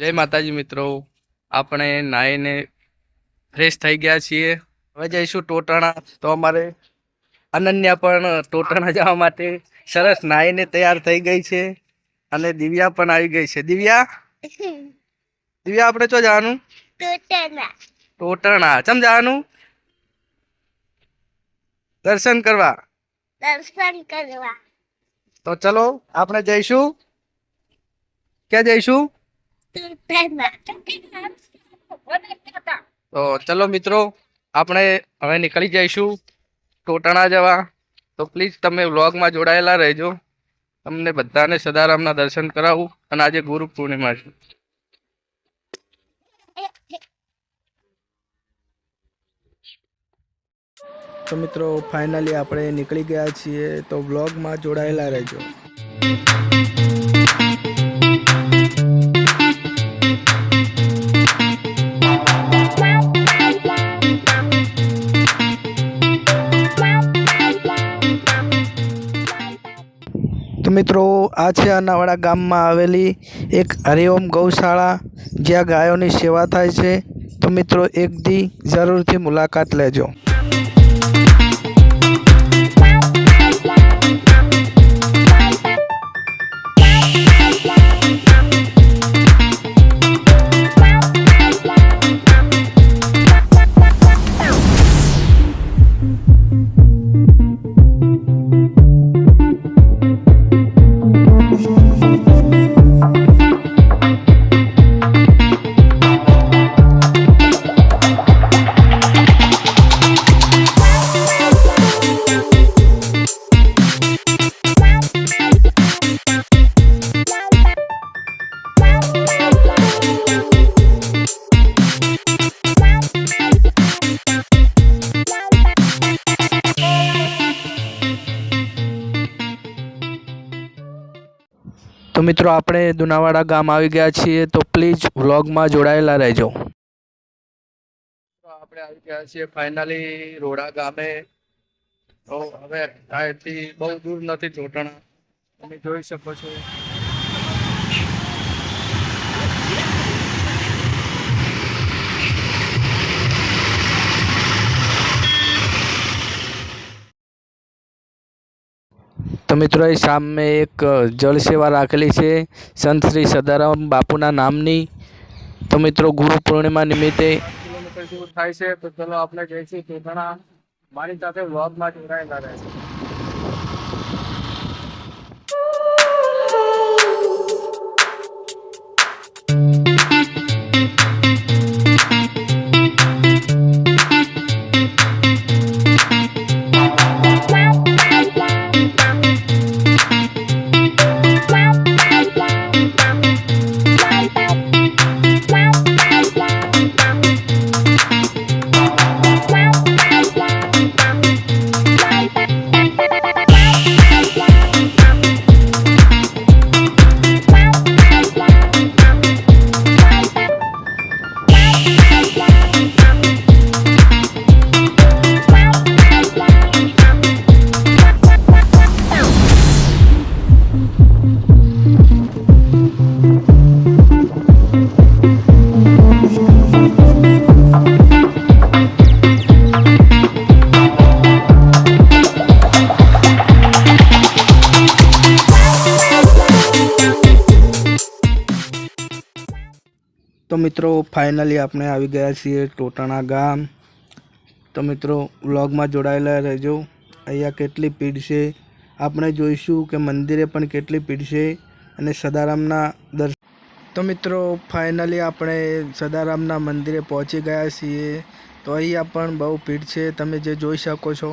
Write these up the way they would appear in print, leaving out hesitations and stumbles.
જય માતાજી મિત્રો, આપણે નાહીને ફ્રેશ થઈ ગયા છીએ. હવે જઈશું ટોટાણા. તો અમારે અનન્યા પણ ટોટાણા જવા માટે સરસ નાહીને તૈયાર થઈ ગઈ છે અને દિવ્યા પણ આવી ગઈ છે. દિવ્યા આપણે ચો જવાનું? ટોટાણા. ચમ જવાનું? દર્શન કરવા. તો ચલો આપણે જઈશું. ક્યાં જઈશું? તો ચલો મિત્રો, આપણે હવે નીકળી જઈશું ટોટાણા જવા. તો પ્લીઝ તમે વ્લોગમાં જોડાયેલા રહેજો. તમને બધાને સદારામના દર્શન કરાવું. અને આજે ગુરુ પૂર્ણિમા છે. તો મિત્રો ફાઇનલી આપણે નીકળી ગયા છીએ. તો વ્લોગમાં જોડાયેલા રહેજો. તો મિત્રો આ છે અનાવાડા ગામમાં આવેલી એક હરિઓમ ગૌશાળા, જ્યાં ગાયોની સેવા થાય છે. તો મિત્રો એક દી જરૂરથી મુલાકાત લેજો. તો મિત્રો આપણે દુનાવાડા ગામ આવી ગયા છીએ. તો પ્લીઝ વ્લોગમાં જોડાયેલા રહેજો. આપણે આવી ગયા છીએ ફાઇનલી રોડા ગામે. તો હવે અહીંથી બહુ દૂર નથી ટોટાણા, તમે જોઈ શકો છો. તો મિત્રો એ સામે એક જળ સેવા રાખેલી છે સંત શ્રી સદારામ બાપુના નામની. તો મિત્રો ગુરુ પૂર્ણિમા નિમિત્તે કિલોમીટર દૂર થાય છે. તો ચલો આપણે જઈશું ટોટાણા. મારી સાથે વ્લોગમાં જોડાયેલા રહેશે. તો મિત્રો ફાઇનલી આપણે આવી ગયા છીએ ટોટાણા ગામ. તો મિત્રો વ્લોગમાં જોડાયેલા રહેજો. અહીંયા કેટલી ભીડ છે આપણે જોઈશું, કે મંદિરે પણ કેટલી ભીડ છે અને સદારામના દર્શન. તો મિત્રો ફાઇનલી આપણે સદારામના મંદિરે પહોંચી ગયા છીએ. તો અહીંયા પણ બહુ ભીડ છે, તમે જે જોઈ શકો છો.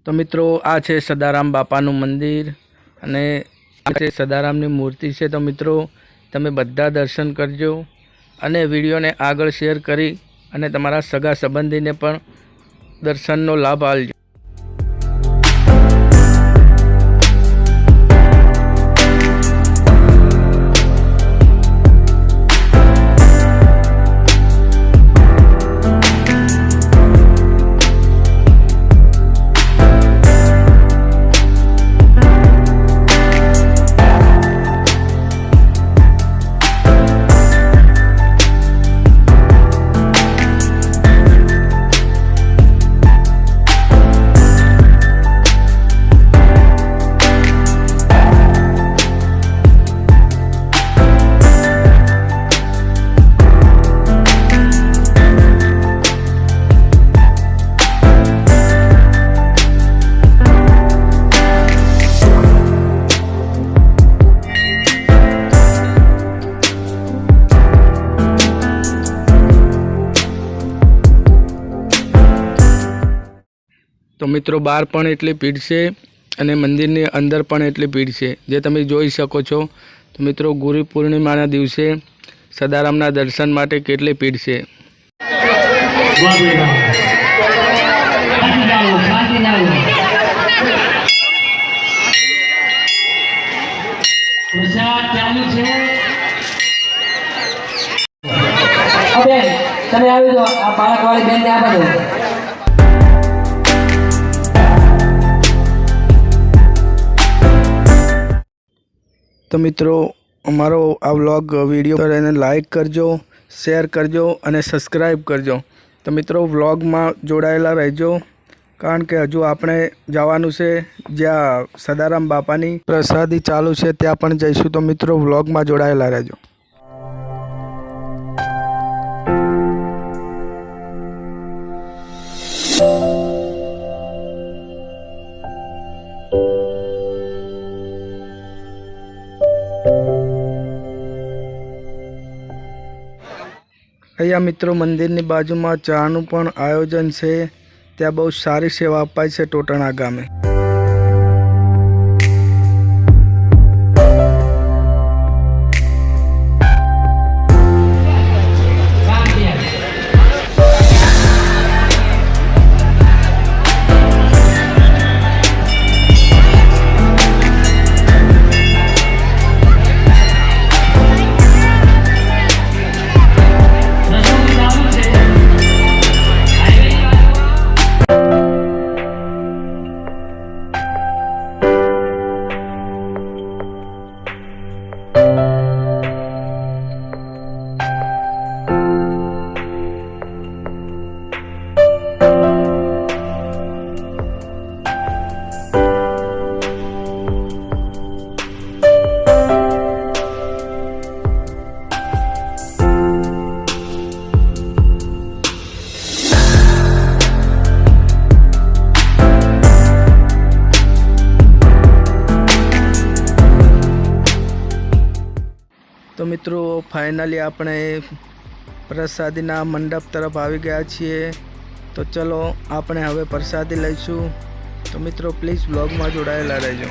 તો મિત્રો આ છે સદારામ બાપાનું મંદિર અને આ છે સદારામની મૂર્તિ છે. તો મિત્રો તમે બધા દર્શન કરજો અને વિડીયોને આગળ શેર કરી અને તમારા સગા સંબંધીને પણ દર્શનનો લાભ આપજો. તો મિત્રો બહાર પણ એટલી ભીડ છે અને મંદિરની અંદર પણ એટલી ભીડ છે, જે તમે જોઈ શકો છો. તો મિત્રો ગુરુ પૂર્ણિમાના દિવસે સદારામના દર્શન માટે કેટલી ભીડ છે. તમે આવી દો, આ બાળકવાળી બેનને આપો દો. તો મિત્રો અમારો આ વ્લોગ વિડીયો કરીને લાઈક કરજો, શેર કરજો અને સબસ્ક્રાઈબ કરજો. તો મિત્રો વ્લોગમાં જોડાયેલા રહેજો, કારણ કે હજુ આપણે જવાનું છે જ્યાં સદારામ બાપાની પ્રસાદી ચાલુ છે, ત્યાં પણ જઈશું. તો મિત્રો વ્લોગમાં જોડાયેલા રહેજો. અહીંયા મિત્રો મંદિરની બાજુમાં ચાનું પણ આયોજન છે. ત્યાં બહુ સારી સેવા અપાય છે ટોટાણા ગામે. તો મિત્રો ફાઇનલી આપણે પ્રસાદીના મંડપ તરફ આવી ગયા છીએ. તો ચલો આપણે હવે પ્રસાદી લઈશું. તો મિત્રો પ્લીઝ બ્લોગમાં જોડાયેલા રહેજો.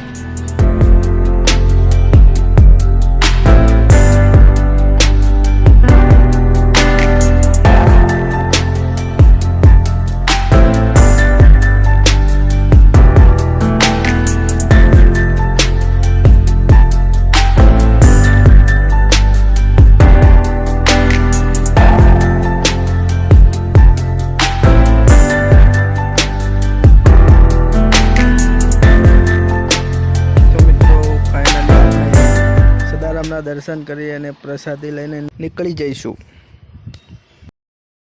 દર્શન કરી અને પ્રસાદી લઈને નીકળી જઈશું.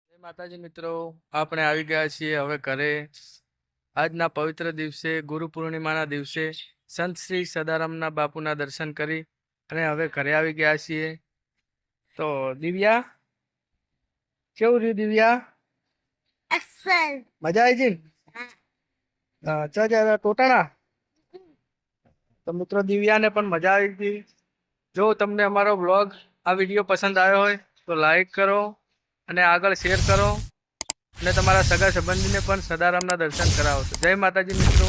જય માતાજી મિત્રો, આપણે આવી ગયા છીએ હવે ઘરે. આજના પવિત્ર દિવસે ગુરુ પૂર્ણિમાના દિવસે સંત શ્રી સદારામના બાપુના દર્શન કરી અને હવે ઘરે આવી ગયા છીએ. તો દિવ્યા કેવું રહ્યું? દિવ્યા મજા આવી છે? ટોટાણા. તો મિત્રો દિવ્યાને પણ મજા આવી હતી. જો તમને અમારો બ્લોગ આ વિડીયો પસંદ આવ્યો હોય તો લાઈક કરો અને આગળ શેર કરો અને તમારા સગા સંબંધીને પણ સદારામના દર્શન કરાવો. જય માતાજી મિત્રો.